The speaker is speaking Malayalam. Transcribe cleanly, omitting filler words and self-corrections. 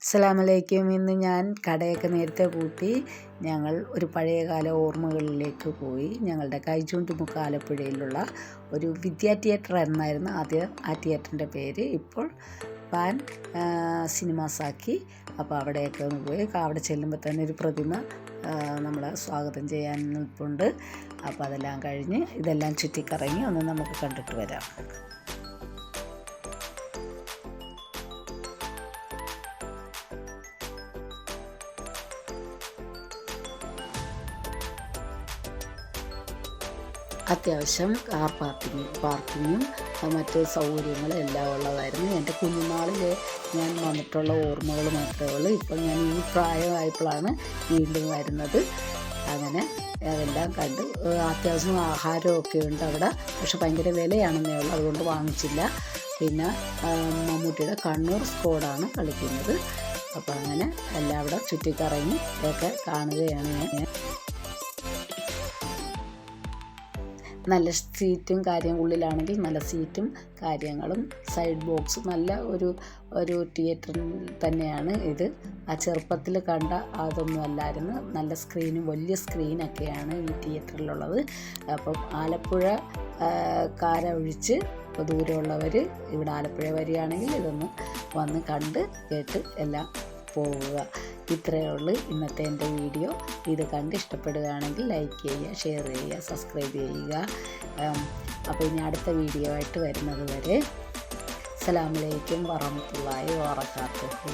അസ്സലാമലൈക്കും. ഇന്ന് ഞാൻ കടയൊക്കെ നേരത്തെ പൂട്ടി ഞങ്ങൾ ഒരു പഴയകാല ഓർമ്മകളിലേക്ക് പോയി. ഞങ്ങളുടെ കൈചൂണ്ടുമുക്ക് ആലപ്പുഴയിലുള്ള ഒരു വിദ്യാ തിയേറ്റർ എന്നായിരുന്നു ആദ്യം ആ തിയേറ്ററിൻ്റെ പേര്. ഇപ്പോൾ പാൻ സിനിമാസാക്കി. അപ്പോൾ അവിടെയൊക്കെ ഒന്ന് പോയി. അവിടെ ചെല്ലുമ്പോൾ തന്നെ ഒരു പ്രതിമ നമ്മളെ സ്വാഗതം ചെയ്യാൻ നിൽപ്പുണ്ട്. അപ്പോൾ അതെല്ലാം കഴിഞ്ഞ് ഇതെല്ലാം ചുറ്റിക്കറങ്ങി ഒന്ന് നമുക്ക് കണ്ടിട്ട് വരാം. അത്യാവശ്യം കാർ പാർക്കിങ്ങും മറ്റ് സൗകര്യങ്ങളും എല്ലാം ഉള്ളതായിരുന്നു. എൻ്റെ കുഞ്ഞുനാളിൽ ഞാൻ വന്നിട്ടുള്ള ഓർമ്മകൾ മാത്രമേ ഉള്ളൂ. ഇപ്പോൾ ഞാൻ ഈ പ്രായമായപ്പോഴാണ് വീണ്ടും വരുന്നത്. അങ്ങനെ അതെല്ലാം കണ്ട് അത്യാവശ്യം ആഹാരമൊക്കെ ഉണ്ട് അവിടെ. പക്ഷെ ഭയങ്കര വിലയാണെന്നേ ഉള്ളൂ, അതുകൊണ്ട് വാങ്ങിച്ചില്ല. പിന്നെ മമ്മൂട്ടിയുടെ കണ്ണൂർ സ്ക്വാഡാണ് കളിക്കുന്നത്. അപ്പോൾ അങ്ങനെ എല്ലാം അവിടെ ചുറ്റിക്കറങ്ങി ഒക്കെ കാണുകയാണ് ഞാൻ. നല്ല സീറ്റും ഉള്ളിലാണെങ്കിൽ നല്ല സീറ്റും കാര്യങ്ങളും സൈഡ് ബോക്സും നല്ല ഒരു തിയേറ്റർ തന്നെയാണ് ഇത്. ആ ചെറുപ്പത്തിൽ കണ്ട അതൊന്നും അല്ലായിരുന്നു. നല്ല സ്ക്രീനും വലിയ സ്ക്രീനൊക്കെയാണ് ഈ തിയേറ്ററിലുള്ളത്. അപ്പം ആലപ്പുഴ ഒഴിച്ച് ദൂരമുള്ളവർ ഇവിടെ ആലപ്പുഴ വരികയാണെങ്കിൽ ഇതൊന്ന് വന്ന് കണ്ട് കേട്ട് എല്ലാം പോവുക. ഇത്രയേ ഉള്ളൂ ഇന്നത്തെ എൻ്റെ വീഡിയോ. ഇത് കണ്ട് ഇഷ്ടപ്പെടുകയാണെങ്കിൽ ലൈക്ക് ചെയ്യുക, ഷെയർ ചെയ്യുക, സബ്സ്ക്രൈബ് ചെയ്യുക. അപ്പോൾ ഇനി അടുത്ത വീഡിയോ ആയിട്ട് വരുന്നത് വരെ അസ്സലാമു അലൈക്കും വറഹ്മത്തുള്ളാഹി വബറകാതുഹു.